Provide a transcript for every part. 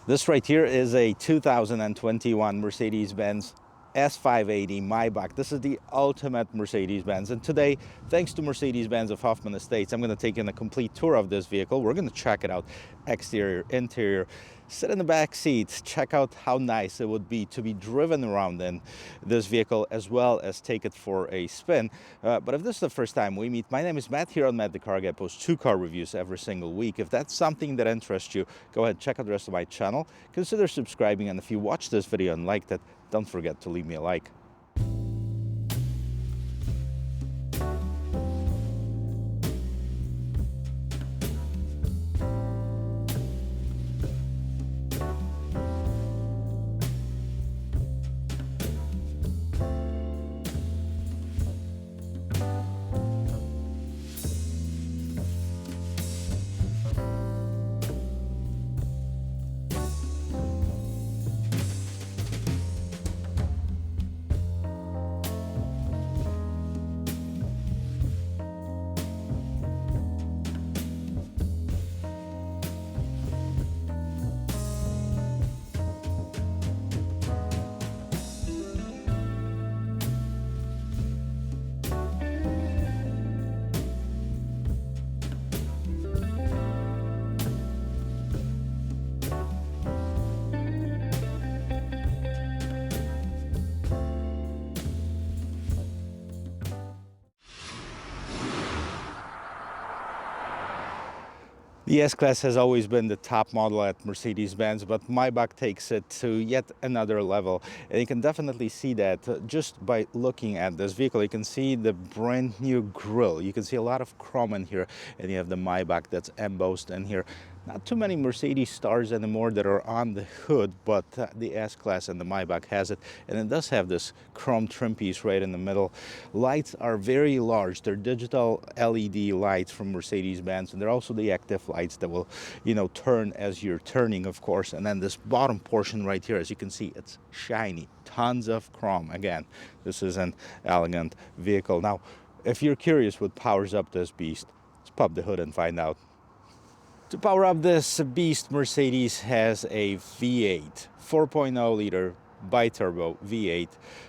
This right here is a 2021 Mercedes-Benz S580 Maybach. This is the ultimate Mercedes-Benz, and today, thanks to Mercedes-Benz of Hoffman Estates, I'm going to take in a complete tour of this vehicle. We're going to check it out, exterior, interior, sit in the back seat, check out how nice it would be to be driven around in this vehicle, as well as take it for a spin. But if this is the first time we meet, my name is Matt here on Matt the Carguy. I post 2 car reviews every single week. If that's something that interests you, go ahead, check out the rest of my channel, consider subscribing, and if you watch this video and liked it, don't forget to leave me a like. The S-Class has always been the top model at Mercedes-Benz, but Maybach takes it to yet another level. And you can definitely see that just by looking at this vehicle. You can see the brand new grille. You can see a lot of chrome in here, and you have the Maybach that's embossed in here. Not too many Mercedes stars anymore that are on the hood, but the S-Class and the Maybach has it. And it does have this chrome trim piece right in the middle. Lights are very large. They're digital LED lights from Mercedes-Benz, and they're also the active lights that will, turn as you're turning, of course. And then this bottom portion right here, as you can see, it's shiny. Tons of chrome. Again, this is an elegant vehicle. Now, if you're curious what powers up this beast, let's pop the hood and find out. To power up this beast, Mercedes has a V8, 4.0 liter bi-turbo V8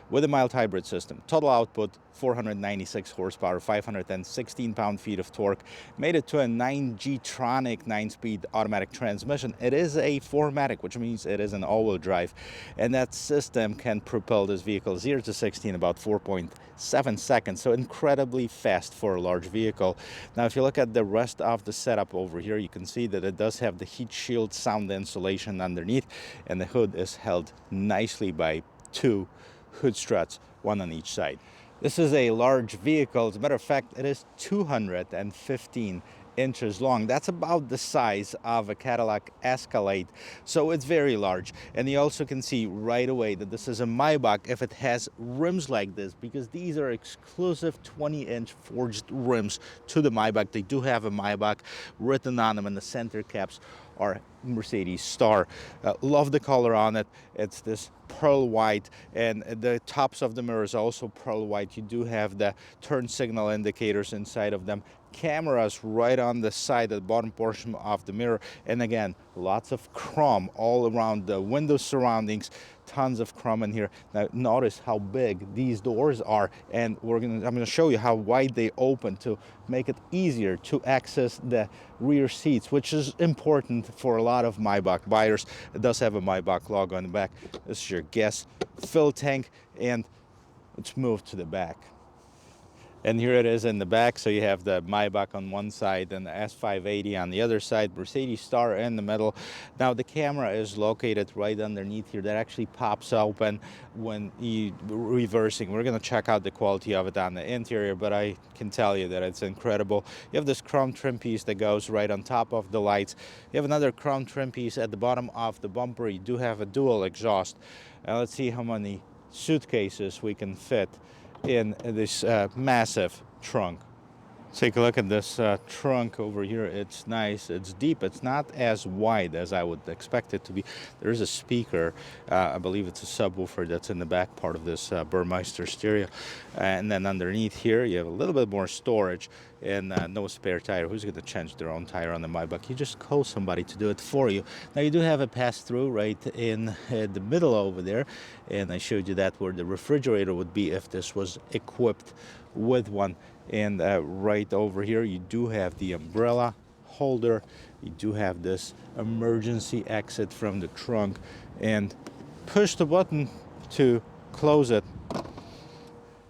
with a mild hybrid system. Total output 496 horsepower, 516 pound-feet of torque. Made it to a 9G-tronic 9-speed automatic transmission. It is a 4MATIC, which means it is an all-wheel drive, and that system can propel this vehicle 0 to 60 in about 4.7 seconds, so incredibly fast for a large vehicle. Now, if you look at the rest of the setup over here, you can see that it does have the heat shield sound insulation underneath, and the hood is held nicely by 2 hood struts, 1 on each side. This is a large vehicle. As a matter of fact, it is 215 inches long. That's about the size of a Cadillac Escalade, so it's very large. And you also can see right away that this is a Maybach if it has rims like this, because these are exclusive 20-inch forged rims to the Maybach. They do have a Maybach written on them, and the center caps are Mercedes star. Love the color on it. It's this pearl white, and the tops of the mirrors also pearl white. You do have the turn signal indicators inside of them. Cameras right on the side, the bottom portion of the mirror, and again, lots of chrome all around the window surroundings. Tons of chrome in here. Now notice how big these doors are, and I'm gonna show you how wide they open to make it easier to access the rear seats, which is important for a lot of Maybach buyers. It does have a Maybach logo on the back. This is your gas fill tank, and let's move to the back. And here it is in the back. So you have the Maybach on one side and the S580 on the other side, Mercedes star in the middle. Now the camera is located right underneath here. That actually pops open when you're reversing. We're going to check out the quality of it on the interior, but I can tell you that it's incredible. You have this chrome trim piece that goes right on top of the lights. You have another chrome trim piece at the bottom of the bumper. You do have a dual exhaust. Now let's see how many suitcases we can fit in this massive trunk. Take a look at this trunk over here. It's nice, it's deep, it's not as wide as I would expect it to be. There's a speaker, I believe it's a subwoofer that's in the back part of this Burmeister stereo. And then underneath here you have a little bit more storage and no spare tire. Who's going to change their own tire on the Maybach? You just call somebody to do it for you. Now you do have a pass-through right in the middle over there, and I showed you that where the refrigerator would be if this was equipped with one. And right over here you do have the umbrella holder. You do have this emergency exit from the trunk, and push the button to close it.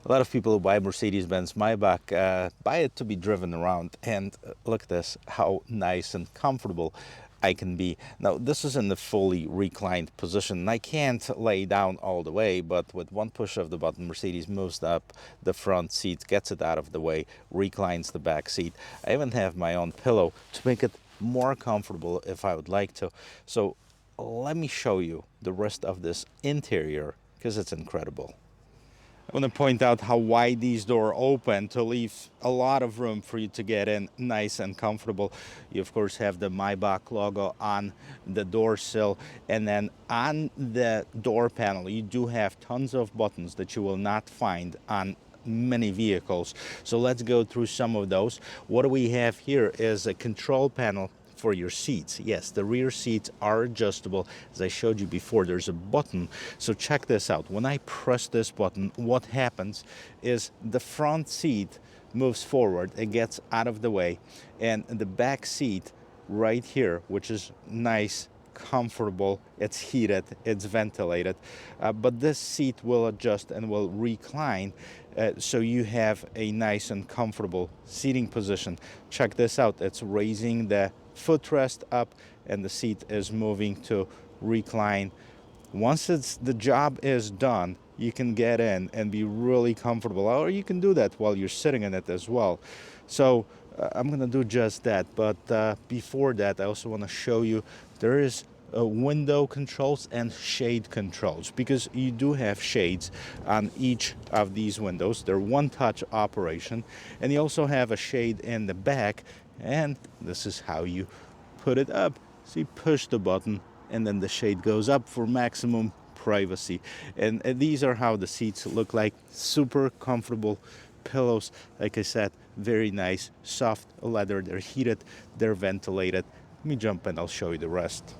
A lot of people who buy Mercedes-Benz Maybach buy it to be driven around, and look at this, how nice and comfortable I can be. Now this is in the fully reclined position. I can't lay down all the way, but with one push of the button, Mercedes moves up the front seat, gets it out of the way, reclines the back seat. I even have my own pillow to make it more comfortable if I would like to. So let me show you the rest of this interior because it's incredible. I want to point out how wide these doors open to leave a lot of room for you to get in nice and comfortable. You of course have the Maybach logo on the door sill, and then on the door panel you do have tons of buttons that you will not find on many vehicles. So let's go through some of those. What we have here is a control panel for your seats. Yes, the rear seats are adjustable. As I showed you before, there's a button. So check this out. When I press this button, what happens is the front seat moves forward. It gets out of the way. And the back seat right here, which is nice, comfortable, it's heated, it's ventilated, but this seat will adjust and will recline, so you have a nice and comfortable seating position. Check this out. It's raising the footrest up and the seat is moving to recline. Once the job is done, you can get in and be really comfortable, or you can do that while you're sitting in it as well. So I'm gonna do just that, but before that I also want to show you there is window controls and shade controls, because you do have shades on each of these windows. They're one-touch operation, and you also have a shade in the back, and this is how you put it up. So you push the button and then the shade goes up for maximum privacy. And these are how the seats look like. Super comfortable pillows, like I said, very nice, soft leather. They're heated, they're ventilated. Let me jump in, I'll show you the rest.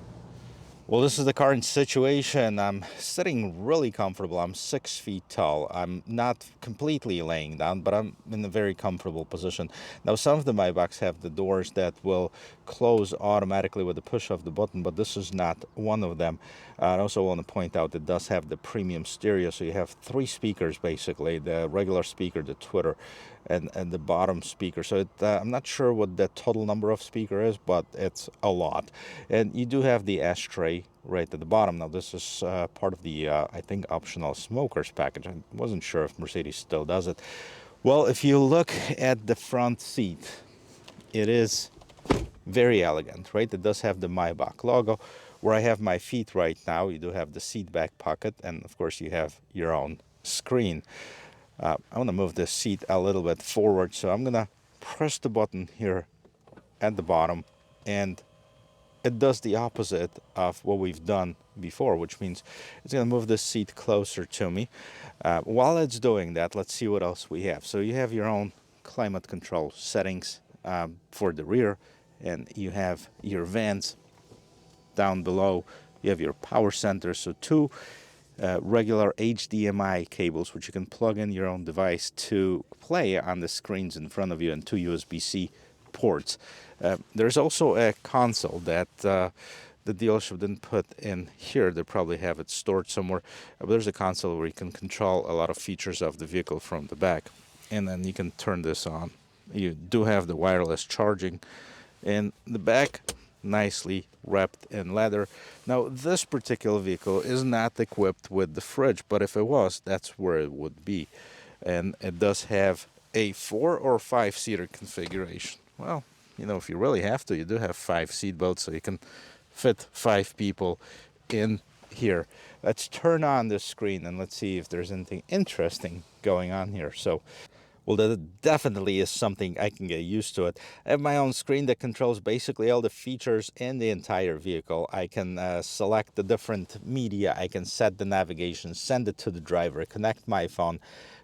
Well, this is the current situation. I'm sitting really comfortable. I'm 6 feet tall. I'm not completely laying down, but I'm in a very comfortable position. Now, some of the Maybachs have the doors that will close automatically with the push of the button, but this is not one of them. I also want to point out it does have the premium stereo, so you have 3 speakers basically: the regular speaker, the tweeter, and the bottom speaker. So I'm not sure what the total number of speaker is, but it's a lot. And you do have the ashtray right at the bottom. Now this is part of the I think optional smokers package. I wasn't sure if Mercedes still does it. Well, if you look at the front seat, it is very elegant, right? It does have the Maybach logo. Where I have my feet right now, you do have the seat back pocket, and of course you have your own screen. I want to move this seat a little bit forward, so I'm gonna press the button here at the bottom, and it does the opposite of what we've done before, which means it's gonna move this seat closer to me. While it's doing that, let's see what else we have. So you have your own climate control settings for the rear, and you have your vents down below. You have your power center, so 2 regular HDMI cables, which you can plug in your own device to play on the screens in front of you, and 2 USB-C ports. There's also a console that the dealership didn't put in here. They probably have it stored somewhere. But there's a console where you can control a lot of features of the vehicle from the back, and then you can turn this on. You do have the wireless charging in the back, nicely wrapped in leather. Now this particular vehicle is not equipped with the fridge, but if it was, that's where it would be. And it does have a 4 or 5 seater configuration. Well, you know, if you really have to, you do have 5 seat belts, so you can fit 5 people in here. Let's turn on the screen and let's see if there's anything interesting going on here. So Well, that definitely is something I can get used to it. I have my own screen that controls basically all the features in the entire vehicle. I can select the different media. I can set the navigation, send it to the driver, connect my phone,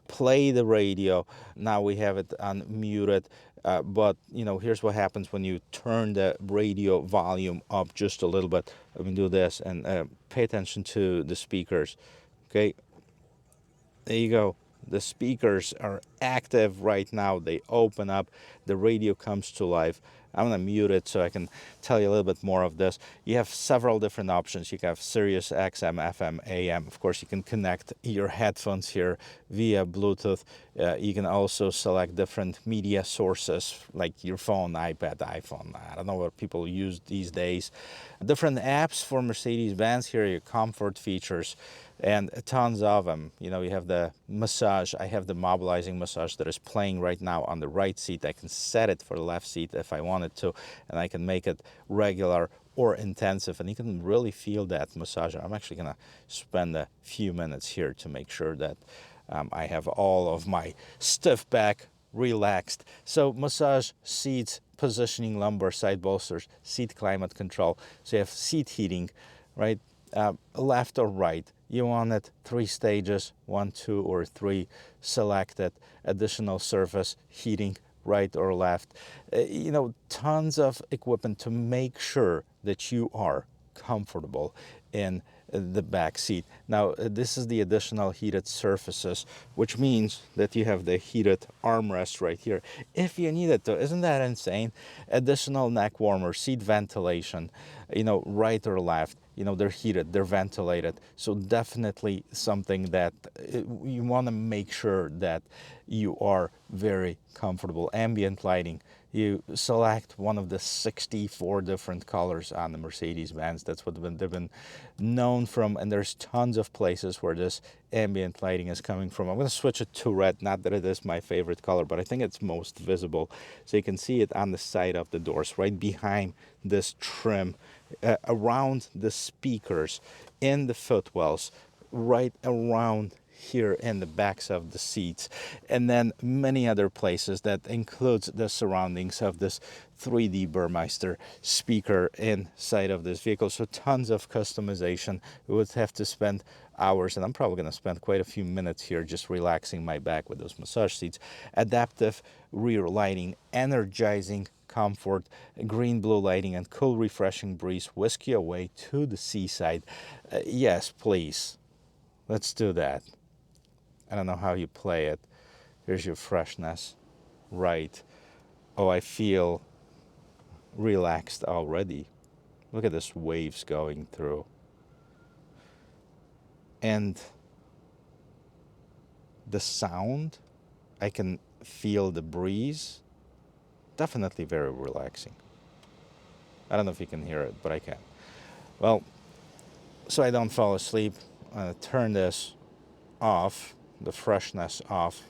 play the radio. Now we have it unmuted. But, you know, here's what happens when you turn the radio volume up just a little bit. Let me do this and pay attention to the speakers. Okay, there you go. The speakers are active right now. They open up. The radio comes to life. I'm going to mute it so I can tell you a little bit more of this. You have several different options. You can have Sirius XM, FM, AM. Of course, you can connect your headphones here via Bluetooth. You can also select different media sources like your phone, iPad, iPhone. I don't know what people use these days. Different apps for Mercedes-Benz. Here are your comfort features and tons of them. You know, you have the massage. I have the mobilizing massage that is playing right now on the right seat. I can set it for the left seat if I wanted to, and I can make it regular or intensive, and you can really feel that massage. I'm actually gonna spend a few minutes here to make sure that I have all of my stiff back relaxed. So massage, seats, positioning, lumbar, side bolsters, seat climate control. So you have seat heating, right? Left or right. You want it 3 stages, 1, 2, or 3 selected. Additional surface heating, right or left. You know, tons of equipment to make sure that you are comfortable in the back seat. Now, this is the additional heated surfaces, which means that you have the heated armrest right here if you need it to. Isn't that insane? Additional neck warmer, seat ventilation, you know, right or left. You know, they're heated, they're ventilated. So definitely something that you want to make sure that you are very comfortable. Ambient lighting. You select one of the 64 different colors on the Mercedes-Benz. That's what they've been known from, and there's tons of places where this ambient lighting is coming from. I'm going to switch it to red, not that it is my favorite color, but I think it's most visible. So you can see it on the side of the doors, right behind this trim, around the speakers, in the footwells, right around here in the backs of the seats, and then many other places that includes the surroundings of this 3D Burmeister speaker inside of this vehicle. So tons of customization. We would have to spend hours, and I'm probably going to spend quite a few minutes here just relaxing my back with those massage seats. Adaptive rear lighting, energizing comfort, green blue lighting, and cool refreshing breeze whisk you away to the seaside. Yes, please, let's do that. I don't know how you play it. Here's your freshness. Right. Oh, I feel relaxed already. Look at this waves going through. And the sound, I can feel the breeze. Definitely very relaxing. I don't know if you can hear it, but I can. Well, so I don't fall asleep, I'm gonna turn this off, the freshness off,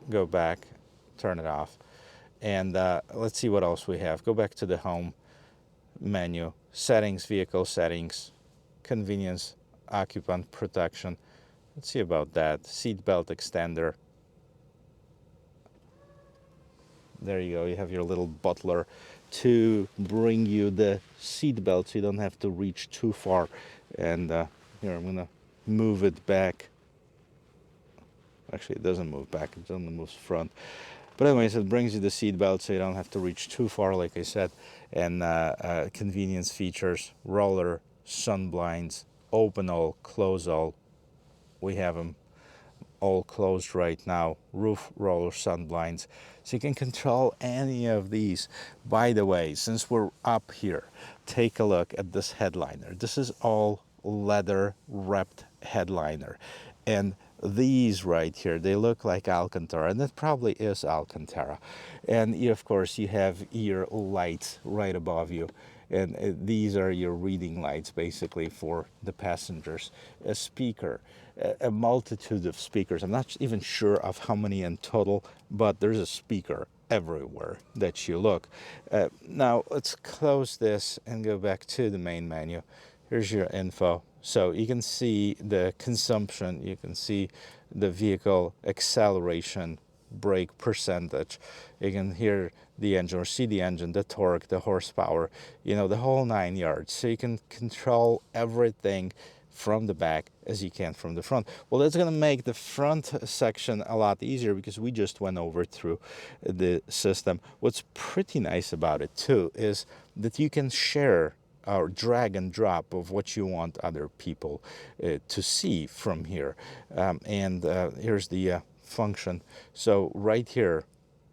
go back, turn it off, and let's see what else we have. Go back to the home menu, settings, vehicle settings, convenience, occupant protection. Let's see about that. Seat belt extender. There you go. You have your little butler to bring you the seat belt so you don't have to reach too far. And here, I'm going to move it back. Actually, it doesn't move back. It only moves front. But anyways, it brings you the seat belt so you don't have to reach too far, like I said. And convenience features, roller, sun blinds, open all, close all. We have them all closed right now. Roof roller, sun blinds. So you can control any of these. By the way, since we're up here, take a look at this headliner. This is all leather wrapped headliner. And these right here, they look like Alcantara, and it probably is Alcantara. And you, of course, you have your lights right above you. And these are your reading lights basically for the passengers. A speaker, a multitude of speakers. I'm not even sure of how many in total, but there's a speaker everywhere that you look. Now let's close this and go back to the main menu. Here's your info. So you can see the consumption, you can see the vehicle acceleration, brake percentage. You can hear the engine or see the engine, the torque, the horsepower, you know, the whole 9 yards. So you can control everything from the back as you can from the front. Well, that's going to make the front section a lot easier because we just went over through the system. What's pretty nice about it too is that you can share or drag and drop of what you want other people to see from here. Here's the function. So right here,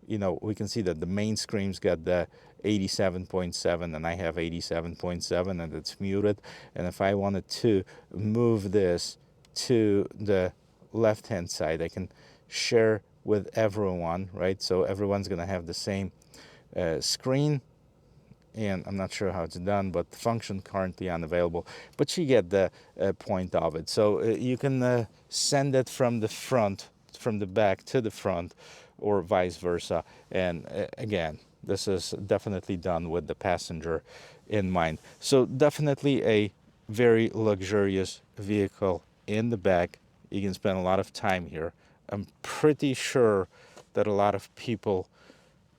you know, we can see that the main screen's got the 87.7 and I have 87.7 and it's muted. And if I wanted to move this to the left hand side, I can share with everyone, right? So everyone's gonna have the same screen, and I'm not sure how it's done, but the function currently unavailable, but you get the point of it. So you can send it from the front, from the back to the front, or vice versa. And again, this is definitely done with the passenger in mind. So definitely a very luxurious vehicle in the back. You can spend a lot of time here. I'm pretty sure that a lot of people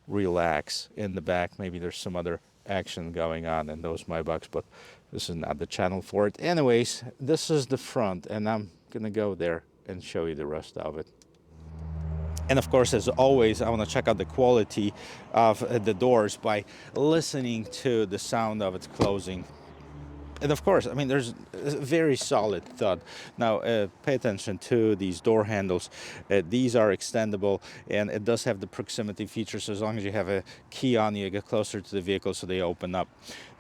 relax in the back. Maybe there's some other action going on in those Maybachs, but this is not the channel for it. Anyways, this is the front, and I'm gonna go there and show you the rest of it. And of course, as always, I want to check out the quality of the doors by listening to the sound of its closing. And of course, I mean, there's a very solid thud. Now, pay attention to these door handles. These are extendable, and it does have the proximity feature, so as long as you have a key on, you get closer to the vehicle so they open up.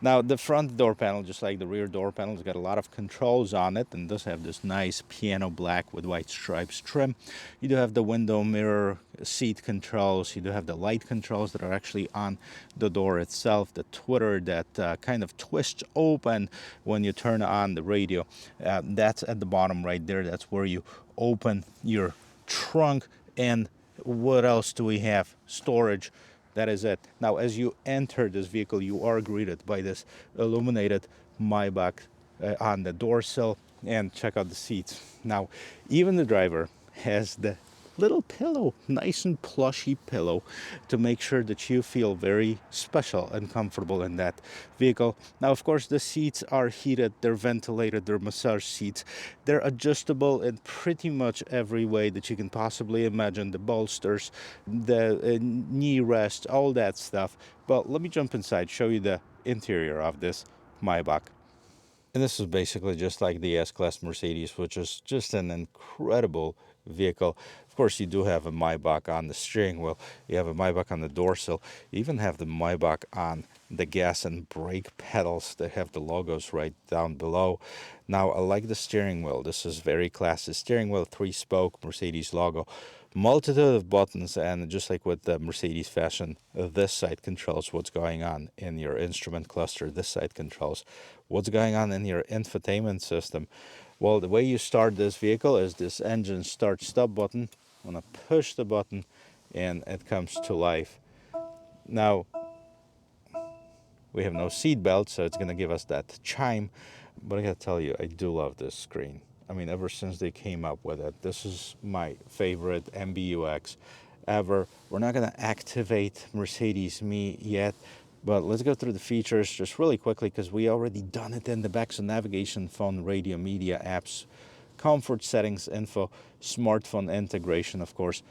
Now, the front door panel, just like the rear door panel, has got a lot of controls on it, and does have this nice piano black with white stripes trim. You do have the window mirror, seat controls. You do have the light controls that are actually on the door itself. The twitter that kind of twists open when you turn on the radio. That's at the bottom right there. That's where you open your trunk. And what else do we have? Storage. That is it. Now, as you enter this vehicle, you are greeted by this illuminated Maybach on the door sill. And check out the seats. Now, even the driver has the little pillow, nice and plushy pillow, to make sure that you feel very special and comfortable in that vehicle. Now, of course, the seats are heated, they're ventilated, they're massage seats. They're adjustable in pretty much every way that you can possibly imagine. The bolsters, the knee rest, all that stuff. But let me jump inside, show you the interior of this Maybach. And this is basically just like the S-Class Mercedes, which is just an incredible vehicle. Of course, you do have a Maybach on the steering wheel. You have a Maybach on the door sill. You even have the Maybach on the gas and brake pedals. They have the logos right down below. Now, I like the steering wheel. This is very classy. Steering wheel, 3-spoke, Mercedes logo. Multitude of buttons, and just like with the Mercedes fashion, this side controls what's going on in your instrument cluster. This side controls what's going on in your infotainment system. Well, the way you start this vehicle is this engine start-stop button. I'm going to push the button and it comes to life. Now, we have no seat belt, so it's going to give us that chime. But I got to tell you, I do love this screen. I mean, ever since they came up with it, this is my favorite MBUX ever. We're not going to activate Mercedes Me yet, but let's go through the features just really quickly because we already done it in the back. So navigation, phone, radio, media, apps, comfort settings, info, smartphone integration, of course,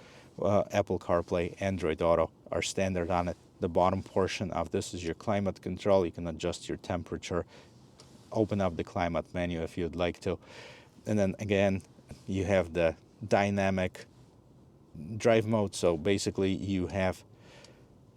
Apple CarPlay, Android Auto are standard on it. The bottom portion of this is your climate control. You can adjust your temperature, open up the climate menu if you'd like to. And then again, you have the dynamic drive mode. So basically you have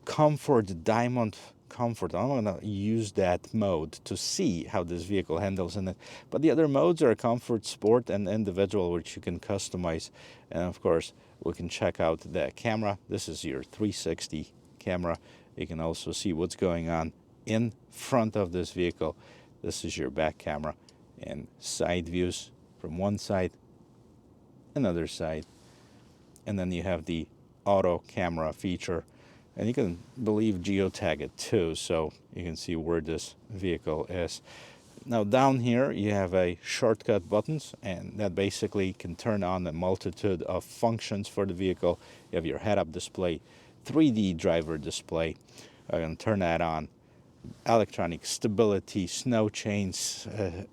comfort, diamond comfort. I'm going to use that mode to see how this vehicle handles in it. But the other modes are comfort, sport, and individual, which you can customize. And of course, we can check out the camera. This is your 360 camera. You can also see what's going on in front of this vehicle. This is your back camera and side views from one side, another side. And then you have the auto camera feature. And you can geotag it too, so you can see where this vehicle is. Now down here you have a shortcut buttons, and that basically can turn on a multitude of functions for the vehicle. You have your head-up display, 3D driver display. I can turn that on. Electronic stability, snow chains,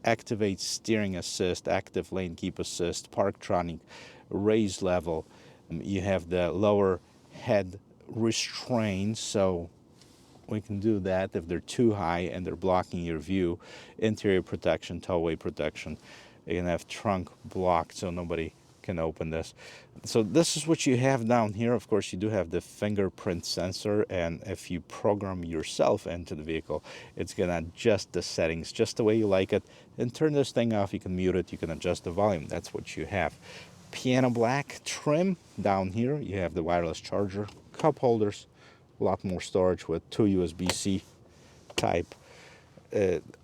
activate steering assist, active lane keep assist, parktronic, raise level. You have the lower head restraints, so we can do that if they're too high and they're blocking your view. Interior protection, tollway protection. You can have trunk blocked so nobody can open this. So this is what you have down here. Of course, you do have the fingerprint sensor, and if you program yourself into the vehicle, it's gonna adjust the settings just the way you like it and turn this thing off. You can mute it, you can adjust the volume. That's what you have. Piano black trim. Down here you have the wireless charger, cup holders, a lot more storage with 2 USB-C type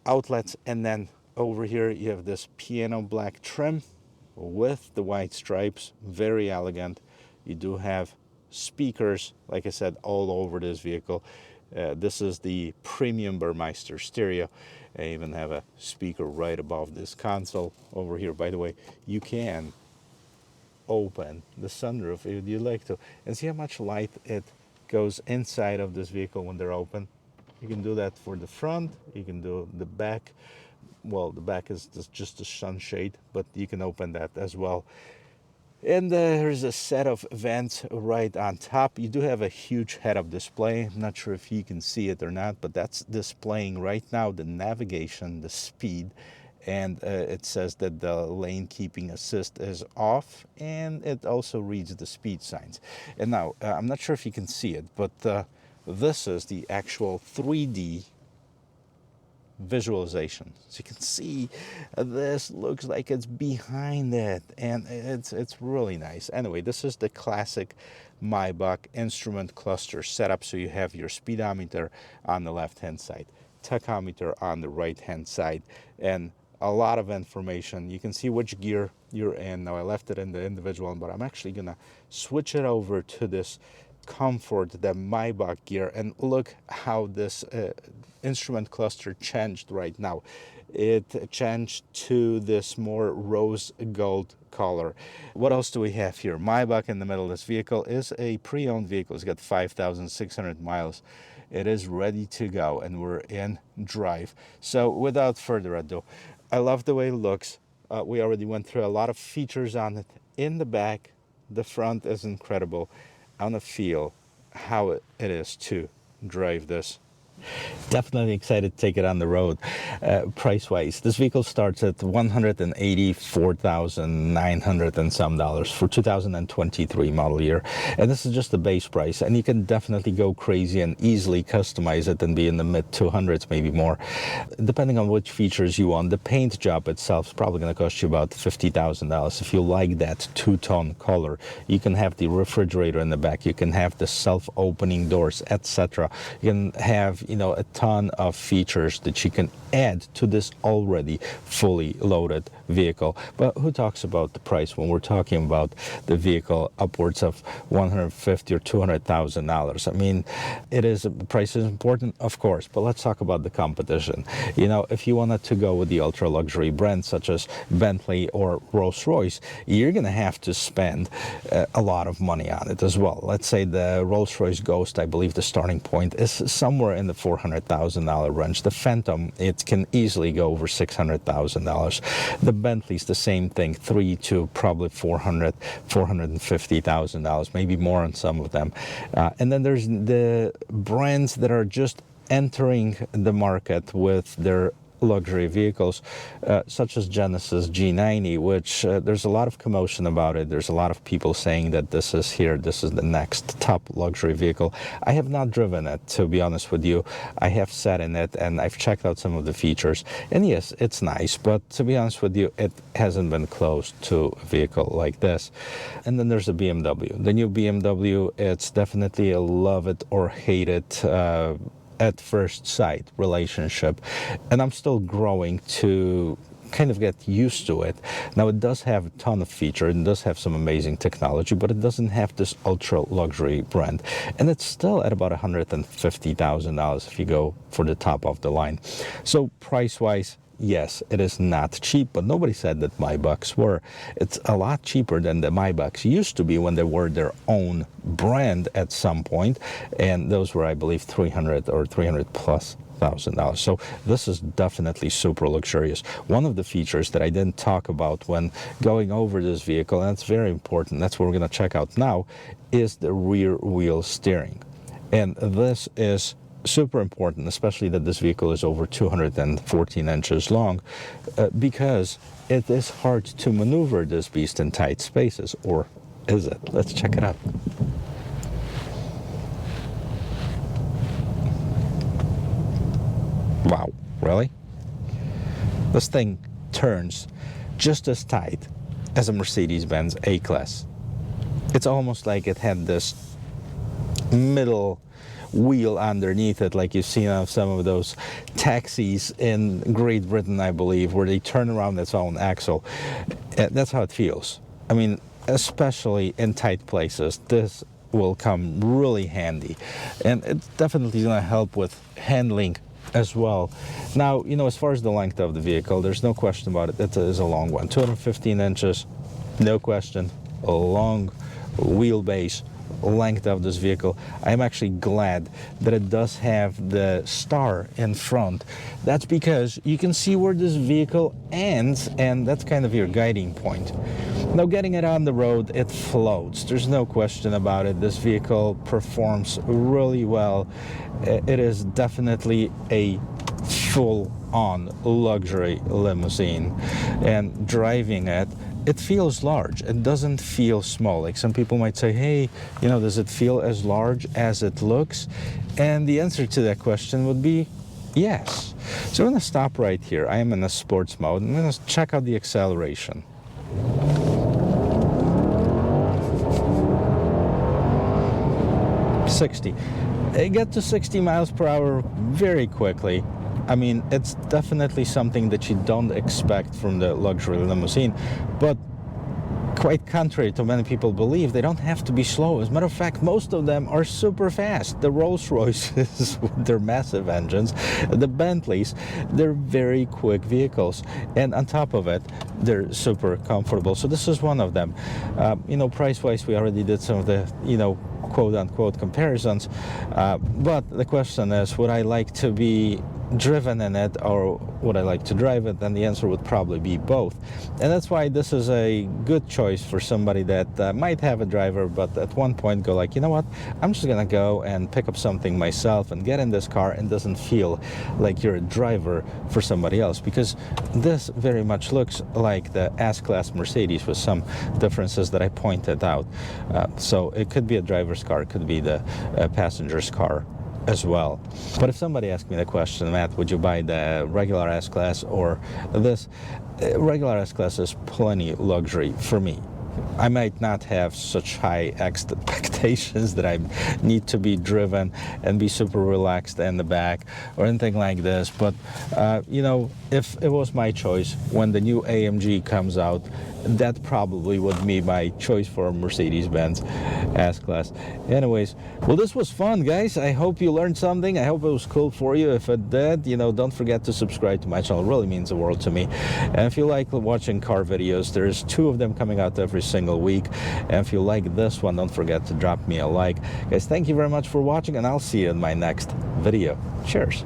outlets, and then over here you have this piano black trim with the white stripes. Very elegant. You do have speakers, like I said, all over this vehicle. This is the premium Burmeister stereo. I even have a speaker right above this console over here. By the way, you can open the sunroof if you'd like to, and see how much light it goes inside of this vehicle when they're open. You can do that for the front, you can do the back. Well, the back is just a sunshade, but you can open that as well. And there's a set of vents right on top. You do have a huge head-up display. I'm not sure if you can see it or not, but that's displaying right now the navigation, the speed, and it says that the lane keeping assist is off, and it also reads the speed signs. And now, I'm not sure if you can see it, but this is the actual 3D visualization. So you can see this looks like it's behind it, and it's really nice. Anyway, this is the classic Maybach instrument cluster setup. So you have your speedometer on the left hand side, tachometer on the right hand side, and a lot of information. You can see which gear you're in. Now I left it in the individual, but I'm actually gonna switch it over to this comfort, the Maybach gear, and look how this instrument cluster changed right now. It changed to this more rose gold color. What else do we have here? Maybach in the middle of this vehicle is a pre-owned vehicle. It's got 5,600 miles. It is ready to go, and we're in drive. So without further ado, I love the way it looks. We already went through a lot of features on it. In the back, the front is incredible. I want to feel how it is to drive this. Definitely excited to take it on the road. Price-wise, this vehicle starts at $184,900 and some dollars for 2023 model year, and this is just the base price. And you can definitely go crazy and easily customize it and be in the mid 200s, maybe more, depending on which features you want. The paint job itself is probably going to cost you about $50,000 if you like that two-tone color. You can have the refrigerator in the back. You can have the self-opening doors, etc. You can have, you know, a ton of features that you can add to this already fully loaded vehicle. But who talks about the price when we're talking about the vehicle upwards of $150,000 or $200,000? I mean, the price is important, of course, but let's talk about the competition. You know, if you wanted to go with the ultra luxury brands such as Bentley or Rolls-Royce, you're going to have to spend a lot of money on it as well. Let's say the Rolls-Royce Ghost, I believe the starting point is somewhere in the $400,000 range. The Phantom, it can easily go over $600,000. The Bentley's the same thing, $300,000 to probably $450,000, maybe more on some of them. And then there's the brands that are just entering the market with their luxury vehicles, such as Genesis G90, which there's a lot of commotion about it. There's a lot of people saying that this is the next top luxury vehicle. I have not driven it, to be honest with you. I have sat in it and I've checked out some of the features, and yes, it's nice, but to be honest with you, it hasn't been close to a vehicle like this. And then there's a BMW. The new BMW, it's definitely a love it or hate it at first sight relationship, and I'm still growing to kind of get used to it. Now, it does have a ton of features, it does have some amazing technology, but it doesn't have this ultra luxury brand, and it's still at about $150,000 if you go for the top of the line. So price wise, yes, it is not cheap, but nobody said that Maybachs were. It's a lot cheaper than the Maybachs used to be when they were their own brand at some point, and those were, I believe, $300 or $300 plus $1,000. So this is definitely super luxurious. One of the features that I didn't talk about when going over this vehicle, and it's very important, that's what we're going to check out now, is the rear wheel steering. And this is super important, especially that this vehicle is over 214 inches long, because it is hard to maneuver this beast in tight spaces. Or is it? Let's check it out. Wow, really? This thing turns just as tight as a Mercedes-Benz A-Class. It's almost like it had this middle wheel underneath it, like you've seen on some of those taxis in Great Britain, I believe, where they turn around its own axle. That's how it feels. I mean, especially in tight places, this will come really handy. And it's definitely going to help with handling as well. Now, you know, as far as the length of the vehicle, there's no question about it. It is a long one. 215 inches, no question. A long wheelbase length of this vehicle. I'm actually glad that it does have the star in front. That's because you can see where this vehicle ends, and that's kind of your guiding point. Now, getting it on the road, it floats. There's no question about it. This vehicle performs really well. It is definitely a full-on luxury limousine, and driving it, it feels large. It doesn't feel small. Like some people might say, hey, you know, does it feel as large as it looks? And the answer to that question would be yes. So I'm going to stop right here. I am in a sports mode. I'm going to check out the acceleration. I get to 60 miles per hour very quickly. I mean, it's definitely something that you don't expect from the luxury limousine, but quite contrary to many people believe, they don't have to be slow. As a matter of fact, most of them are super fast. The Rolls-Royces with their massive engines, the Bentleys, they're very quick vehicles. And on top of it, they're super comfortable. So this is one of them. You know, price-wise, we already did some of the, you know, quote-unquote comparisons. But the question is, would I like to be driven in it, or would I like to drive it? And the answer would probably be both. And that's why this is a good choice for somebody that might have a driver, but at one point go like, you know what, I'm just gonna go and pick up something myself and get in this car, and doesn't feel like you're a driver for somebody else, because this very much looks like the S-Class Mercedes with some differences that I pointed out. So it could be a driver's car, it could be the passenger's car as well. But if somebody asked me the question, Matt, would you buy the regular S-Class or this? Regular S-Class is plenty luxury for me. I might not have such high expectations that I need to be driven and be super relaxed in the back or anything like this, but you know, if it was my choice when the new AMG comes out, that probably would be my choice for a Mercedes-Benz S-Class. Anyways, well, this was fun, guys. I hope you learned something. I hope it was cool for you. If it did, you know, don't forget to subscribe to my channel. It really means the world to me. And if you like watching car videos, there's 2 of them coming out every single week. And if you like this one, don't forget to drop me a like. Guys, thank you very much for watching, and I'll see you in my next video. Cheers.